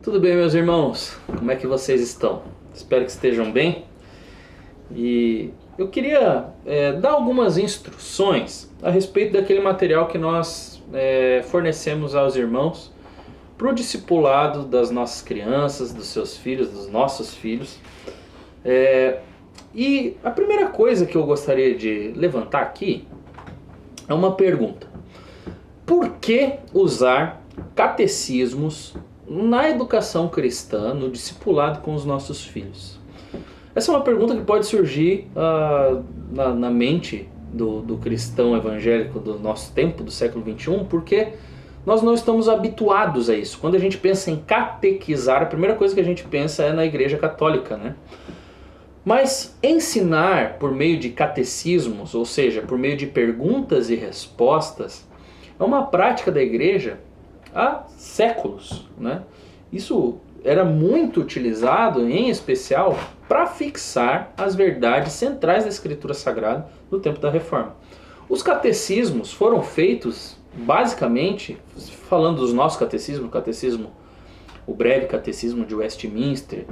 Tudo bem, meus irmãos? Como é que vocês estão? Espero que estejam bem. E eu queria dar algumas instruções a respeito daquele material que nós fornecemos aos irmãos para o discipulado das nossas crianças, dos seus filhos, dos nossos filhos. E a primeira coisa que eu gostaria de levantar aqui é uma pergunta. Por que usar catecismos na educação cristã, no discipulado com os nossos filhos? Essa é uma pergunta que pode surgir na mente do cristão evangélico do nosso tempo, do século XXI, porque nós não estamos habituados a isso. Quando a gente pensa em catequizar, a primeira coisa que a gente pensa é na Igreja Católica, né? Mas ensinar por meio de catecismos, ou seja, por meio de perguntas e respostas, é uma prática da Igreja há séculos, né? Isso era muito utilizado, em especial, para fixar as verdades centrais da Escritura Sagrada no tempo da Reforma. Os catecismos foram feitos, basicamente, falando dos nossos catecismos, o breve catecismo de Westminster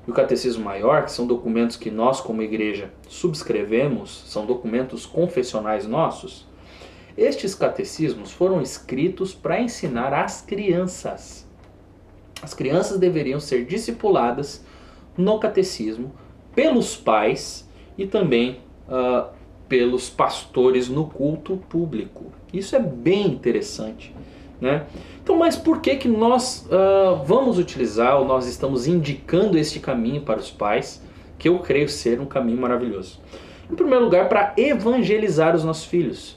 e o catecismo maior, que são documentos que nós como igreja subscrevemos, são documentos confessionais nossos. Estes catecismos foram escritos para ensinar às crianças. As crianças deveriam ser discipuladas no catecismo pelos pais e também pelos pastores no culto público. Isso é bem interessante, né? Então, mas por que nós vamos utilizar, ou nós estamos indicando este caminho para os pais, que eu creio ser um caminho maravilhoso? Em primeiro lugar, para evangelizar os nossos filhos.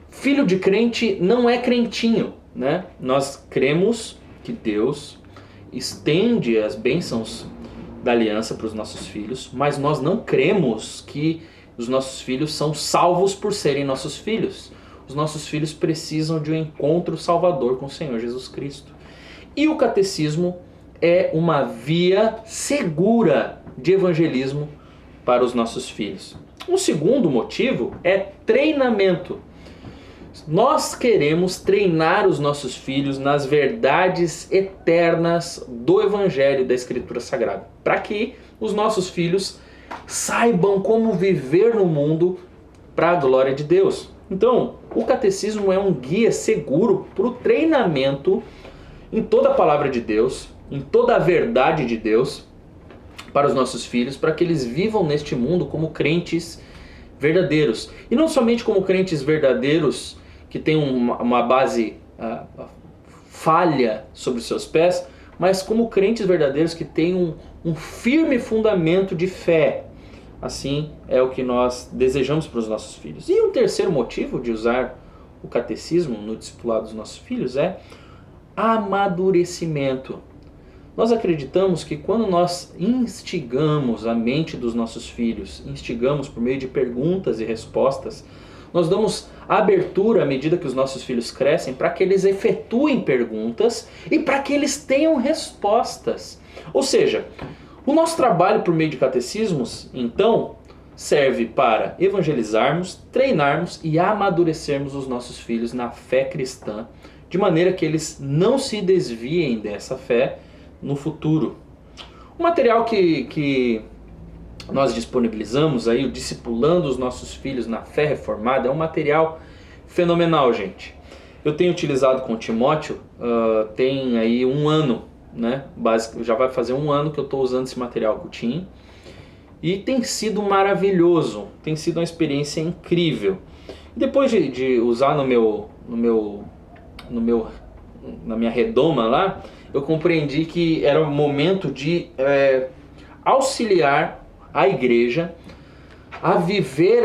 Filho de crente não é crentinho, né? Nós cremos que Deus estende as bênçãos da aliança para os nossos filhos, mas nós não cremos que os nossos filhos são salvos por serem nossos filhos. Os nossos filhos precisam de um encontro salvador com o Senhor Jesus Cristo. E o catecismo é uma via segura de evangelismo para os nossos filhos. Um segundo motivo é treinamento. Nós queremos treinar os nossos filhos nas verdades eternas do Evangelho da Escritura Sagrada, para que os nossos filhos saibam como viver no mundo para a glória de Deus. Então, o catecismo é um guia seguro para o treinamento em toda a palavra de Deus, em toda a verdade de Deus para os nossos filhos, para que eles vivam neste mundo como crentes verdadeiros. E não somente como crentes verdadeiros que têm uma base falha sobre os seus pés, mas como crentes verdadeiros que têm um firme fundamento de fé. Assim é o que nós desejamos para os nossos filhos. E um terceiro motivo de usar o catecismo no discipulado dos nossos filhos é amadurecimento. Nós acreditamos que quando nós instigamos a mente dos nossos filhos, instigamos por meio de perguntas e respostas, nós damos abertura à medida que os nossos filhos crescem para que eles efetuem perguntas e para que eles tenham respostas. Ou seja, o nosso trabalho por meio de catecismos, então, serve para evangelizarmos, treinarmos e amadurecermos os nossos filhos na fé cristã, de maneira que eles não se desviem dessa fé no futuro. O material que nós disponibilizamos aí, o Discipulando os Nossos Filhos na Fé Reformada, é um material fenomenal, gente. Eu tenho utilizado com o Timóteo, tem aí um ano, né? Já vai fazer um ano que eu estou usando esse material com o Tim, e tem sido maravilhoso, tem sido uma experiência incrível. Depois de usar na minha redoma lá, eu compreendi que era o momento de auxiliar a igreja a viver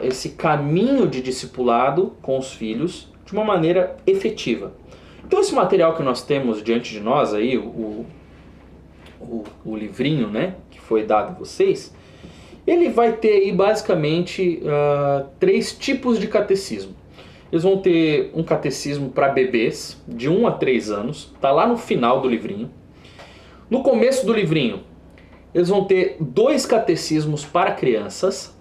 esse caminho de discipulado com os filhos de uma maneira efetiva. Então esse material que nós temos diante de nós aí, o livrinho, né, que foi dado a vocês, ele vai ter aí basicamente 3 tipos de catecismo. Eles vão ter um catecismo para bebês de 1 a 3 anos, tá lá no final do livrinho. No começo do livrinho, eles vão ter 2 catecismos para crianças.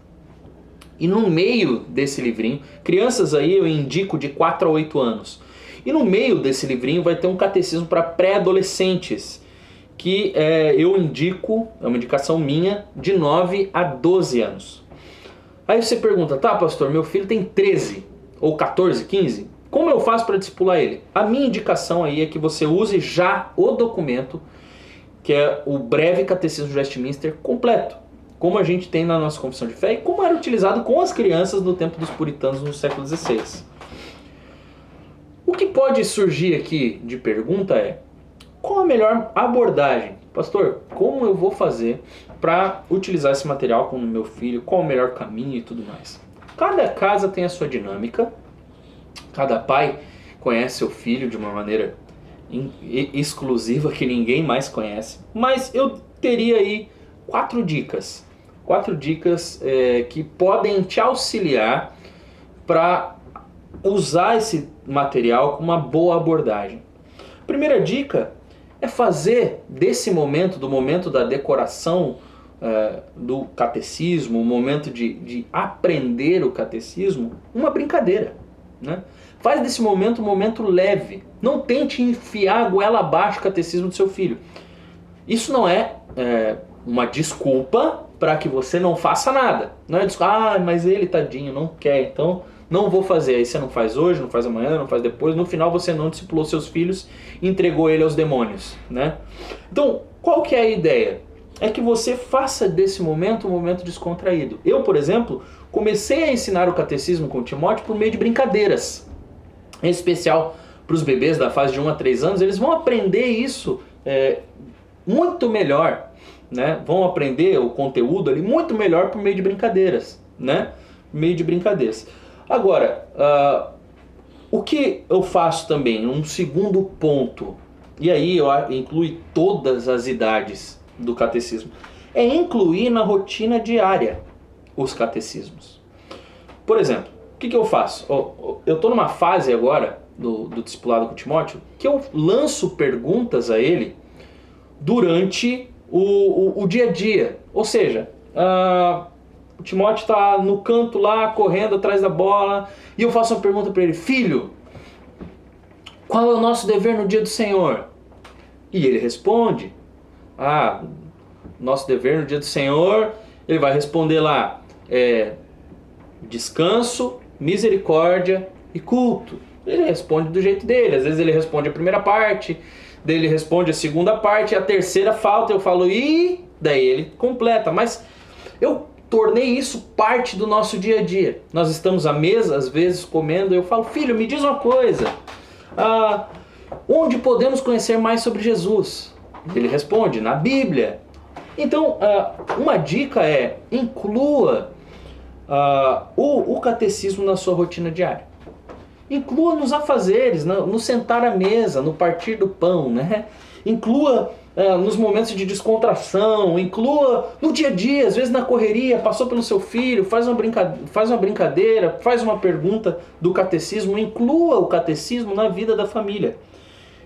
E no meio desse livrinho, crianças aí eu indico de 4 a 8 anos. E no meio desse livrinho vai ter um catecismo para pré-adolescentes, que eu indico, é uma indicação minha, de 9 a 12 anos. Aí você pergunta, tá pastor, meu filho tem 13, ou 14, 15, como eu faço para discipular ele? A minha indicação aí é que você use já o documento, que é o Breve Catecismo de Westminster completo, como a gente tem na nossa Confissão de Fé e como era utilizado com as crianças no tempo dos puritanos no século XVI. O que pode surgir aqui de pergunta é, qual a melhor abordagem? Pastor, como eu vou fazer para utilizar esse material com o meu filho? Qual o melhor caminho e tudo mais? Cada casa tem a sua dinâmica, cada pai conhece seu filho de uma maneira exclusiva que ninguém mais conhece, mas eu teria aí 4 dicas que podem te auxiliar para usar esse material com uma boa abordagem. Primeira dica é fazer desse momento, do momento da decoração do catecismo, o momento de aprender o catecismo, uma brincadeira, né? Faz desse momento um momento leve. Não tente enfiar a goela abaixo o catecismo do seu filho. Isso não é uma desculpa para que você não faça nada. Não é desculpa, mas ele, tadinho, não quer, então não vou fazer. Aí você não faz hoje, não faz amanhã, não faz depois. No final você não discipulou seus filhos e entregou ele aos demônios, né? Então, qual que é a ideia? É que você faça desse momento um momento descontraído. Eu, por exemplo, comecei a ensinar o catecismo com o Timóteo por meio de brincadeiras. Em especial para os bebês da fase de 1 a 3 anos, eles vão aprender isso muito melhor, né? Vão aprender o conteúdo ali muito melhor por meio de brincadeiras, né? Meio de brincadeiras. Agora, o que eu faço também, um segundo ponto, e aí inclui todas as idades do catecismo, é incluir na rotina diária os catecismos. Por exemplo, o que eu faço? Eu estou numa fase agora do discipulado com o Timóteo que eu lanço perguntas a ele durante o dia a dia. Ou seja, o Timóteo está no canto lá, correndo atrás da bola, e eu faço uma pergunta para ele: filho, qual é o nosso dever no dia do Senhor? E ele responde: nosso dever no dia do Senhor, ele vai responder lá, descanso, misericórdia e culto. Ele responde do jeito dele. Às vezes ele responde a primeira parte, daí ele responde a segunda parte, a terceira falta, eu falo, e daí ele completa. Mas eu tornei isso parte do nosso dia a dia. Nós estamos à mesa, às vezes, comendo, e eu falo, filho, me diz uma coisa, onde podemos conhecer mais sobre Jesus? Ele responde, na Bíblia. Então, uma dica é, inclua o catecismo na sua rotina diária. Inclua nos afazeres, no sentar à mesa, no partir do pão, né? Inclua nos momentos de descontração, inclua no dia a dia, às vezes na correria, passou pelo seu filho, faz uma brincadeira, faz uma pergunta do catecismo, inclua o catecismo na vida da família.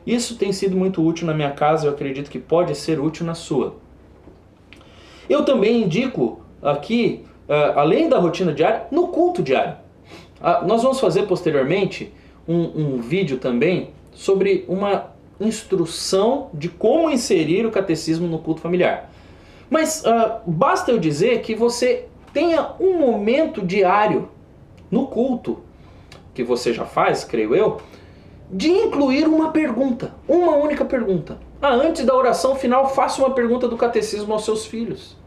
Isso tem sido muito útil na minha casa, eu acredito que pode ser útil na sua. Eu também indico aqui, além da rotina diária, no culto diário. Nós vamos fazer posteriormente um vídeo também sobre uma instrução de como inserir o catecismo no culto familiar. Mas basta eu dizer que você tenha um momento diário no culto, que você já faz, creio eu, de incluir uma pergunta, uma única pergunta. Antes da oração final, faça uma pergunta do catecismo aos seus filhos.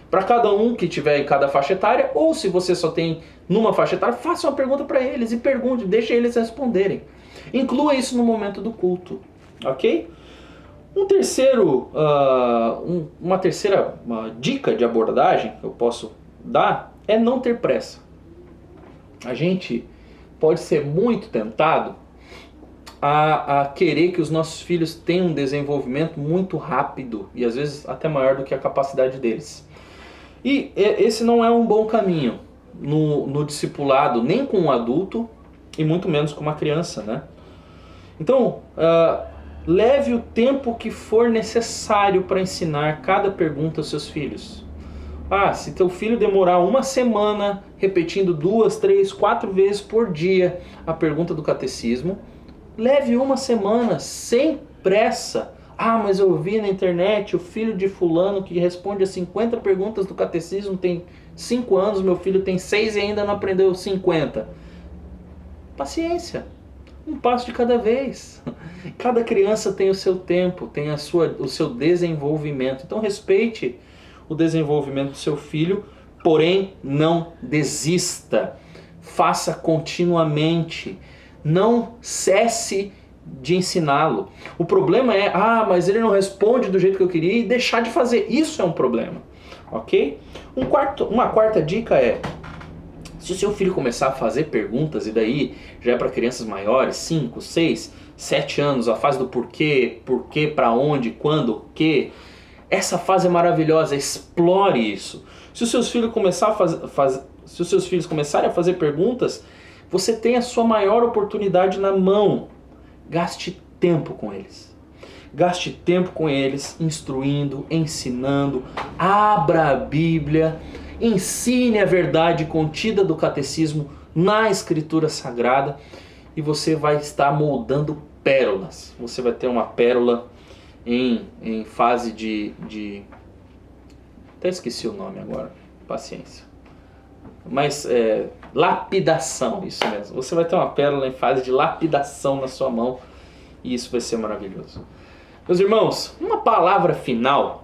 Para cada um que tiver em cada faixa etária, ou se você só tem numa faixa etária, faça uma pergunta para eles e pergunte, deixe eles responderem. Inclua isso no momento do culto, ok? Uma terceira dica de abordagem que eu posso dar é não ter pressa. A gente pode ser muito tentado a querer que os nossos filhos tenham um desenvolvimento muito rápido e às vezes até maior do que a capacidade deles. E esse não é um bom caminho no discipulado, nem com um adulto e muito menos com uma criança, né? Então, leve o tempo que for necessário para ensinar cada pergunta aos seus filhos. Se teu filho demorar uma semana repetindo 2, 3, 4 vezes por dia a pergunta do catecismo, Leve uma semana, sem pressa. Ah, mas eu vi na internet o filho de fulano que responde a 50 perguntas do catecismo tem 5 anos, meu filho tem 6 e ainda não aprendeu 50. Paciência. Um passo de cada vez. Cada criança tem o seu tempo, tem o seu desenvolvimento. Então respeite o desenvolvimento do seu filho, porém não desista. Faça continuamente. Não cesse de ensiná-lo. O problema é, mas ele não responde do jeito que eu queria e deixar de fazer. Isso é um problema. Ok? Uma quarta dica é, se o seu filho começar a fazer perguntas, e daí já é para crianças maiores, 5, 6, 7 anos, a fase do porquê, para onde, quando, o que, essa fase é maravilhosa, explore isso. Se os seus filhos se os seus filhos começarem a fazer perguntas, você tem a sua maior oportunidade na mão. Gaste tempo com eles. Gaste tempo com eles, instruindo, ensinando, abra a Bíblia, ensine a verdade contida do catecismo na Escritura Sagrada e você vai estar moldando pérolas. Você vai ter uma pérola em fase de... Até esqueci o nome agora, paciência. Mas lapidação, isso mesmo. Você vai ter uma pérola em fase de lapidação na sua mão e isso vai ser maravilhoso. Meus irmãos, uma palavra final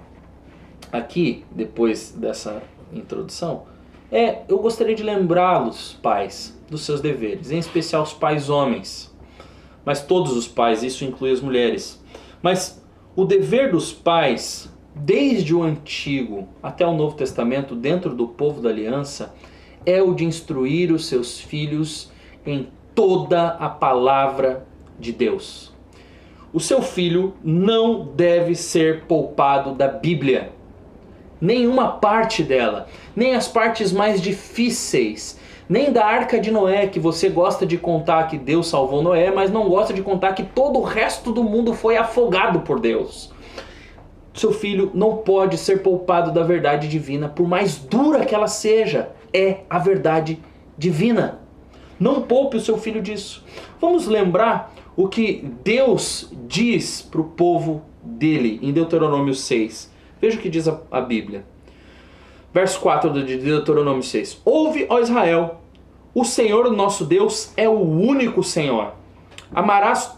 aqui, depois dessa introdução, eu gostaria de lembrá-los, pais, dos seus deveres, em especial os pais homens, mas todos os pais, isso inclui as mulheres. Mas o dever dos pais, desde o Antigo até o Novo Testamento, dentro do povo da aliança, é o de instruir os seus filhos em toda a palavra de Deus. O seu filho não deve ser poupado da Bíblia. Nenhuma parte dela, nem as partes mais difíceis, nem da Arca de Noé, que você gosta de contar que Deus salvou Noé, mas não gosta de contar que todo o resto do mundo foi afogado por Deus. Seu filho não pode ser poupado da verdade divina, por mais dura que ela seja, é a verdade divina. Não poupe o seu filho disso. Vamos lembrar o que Deus diz para o povo dele em Deuteronômio 6. Veja o que diz a Bíblia. Verso 4 de Deuteronômio 6. Ouve, ó Israel, o Senhor, o nosso Deus, é o único Senhor. Amarás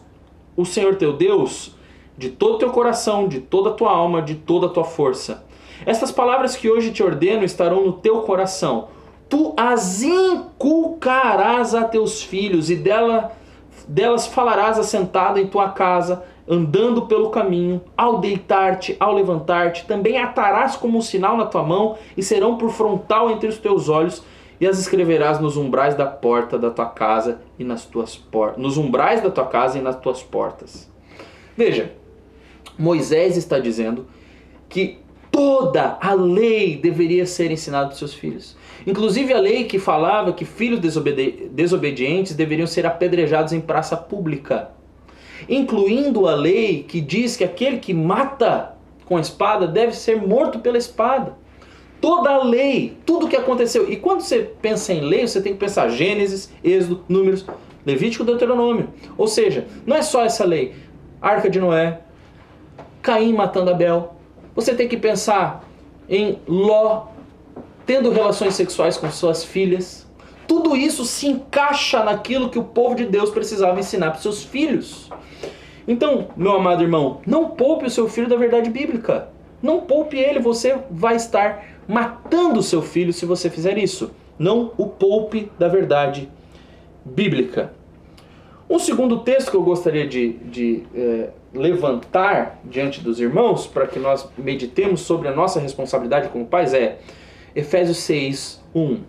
o Senhor teu Deus de todo o teu coração, de toda a tua alma, de toda a tua força. Estas palavras que hoje te ordeno estarão no teu coração. Tu as inculcarás a teus filhos e delas falarás assentado em tua casa, andando pelo caminho, ao deitar-te, ao levantar-te. Também atarás como um sinal na tua mão e serão por frontal entre os teus olhos e as escreverás nos umbrais da porta da tua casa e nos umbrais da tua casa e nas tuas portas. Veja, Moisés está dizendo que toda a lei deveria ser ensinada para os seus filhos. Inclusive a lei que falava que filhos desobedientes deveriam ser apedrejados em praça pública. Incluindo a lei que diz que aquele que mata com a espada deve ser morto pela espada. Toda a lei, tudo o que aconteceu. E quando você pensa em lei, você tem que pensar Gênesis, Êxodo, Números, Levítico, Deuteronômio. Ou seja, não é só essa lei. Arca de Noé, Caim matando Abel. Você tem que pensar em Ló tendo relações sexuais com suas filhas. Tudo isso se encaixa naquilo que o povo de Deus precisava ensinar para os seus filhos. Então, meu amado irmão, não poupe o seu filho da verdade bíblica. Não poupe ele, você vai estar matando o seu filho se você fizer isso. Não o poupe da verdade bíblica. Um segundo texto que eu gostaria de levantar diante dos irmãos, para que nós meditemos sobre a nossa responsabilidade como pais, é Efésios 6, 1.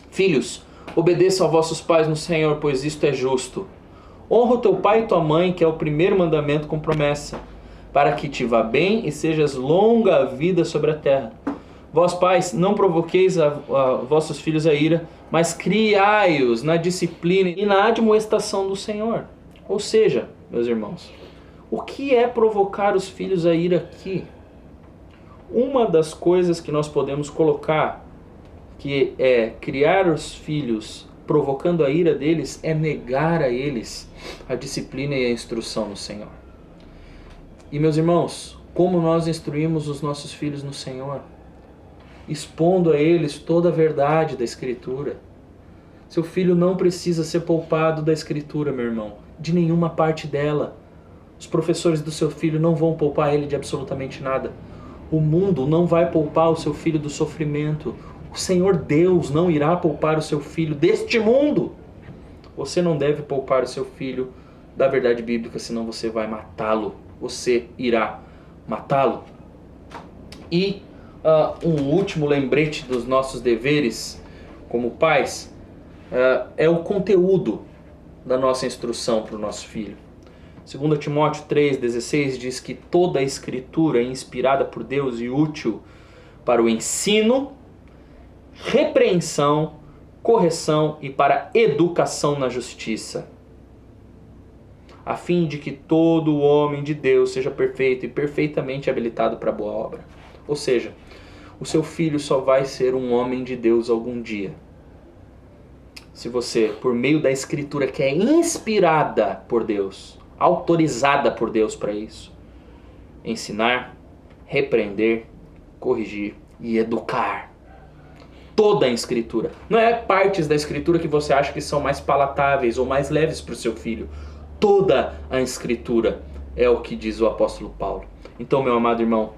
Filhos, obedeçam a vossos pais no Senhor, pois isto é justo. Honra o teu pai e tua mãe, que é o primeiro mandamento com promessa, para que te vá bem e sejas longa a vida sobre a terra. Vós, pais, não provoqueis a vossos filhos a ira, mas criai-os na disciplina e na admoestação do Senhor. Ou seja, meus irmãos, o que é provocar os filhos a ira aqui? Uma das coisas que nós podemos colocar, que é criar os filhos provocando a ira deles é negar a eles a disciplina e a instrução no Senhor. E meus irmãos, como nós instruímos os nossos filhos no Senhor? Expondo a eles toda a verdade da Escritura. Seu filho não precisa ser poupado da Escritura, meu irmão, de nenhuma parte dela. Os professores do seu filho não vão poupar ele de absolutamente nada. O mundo não vai poupar o seu filho do sofrimento. O Senhor Deus não irá poupar o seu filho deste mundo. Você não deve poupar o seu filho da verdade bíblica, senão você vai matá-lo. Você irá matá-lo. E um último lembrete dos nossos deveres como pais é o conteúdo da nossa instrução para o nosso filho. 2 Timóteo 3,16 diz que toda a Escritura é inspirada por Deus e útil para o ensino, repreensão, correção e para educação na justiça, a fim de que todo homem de Deus seja perfeito e perfeitamente habilitado para a boa obra. Ou seja, o seu filho só vai ser um homem de Deus algum dia se você, por meio da Escritura que é inspirada por Deus, autorizada por Deus para isso, ensinar, repreender, corrigir e educar. Toda a Escritura. Não é partes da Escritura que você acha que são mais palatáveis ou mais leves para o seu filho. Toda a Escritura é o que diz o apóstolo Paulo. Então, meu amado irmão,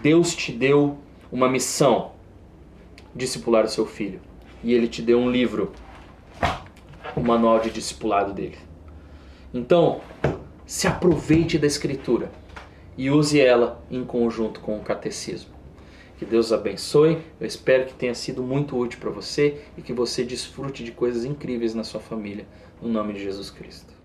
Deus te deu uma missão: discipular o seu filho. E Ele te deu um livro, o manual de discipulado dele. Então, se aproveite da Escritura e use ela em conjunto com o catecismo. Que Deus abençoe. Eu espero que tenha sido muito útil para você e que você desfrute de coisas incríveis na sua família. No nome de Jesus Cristo.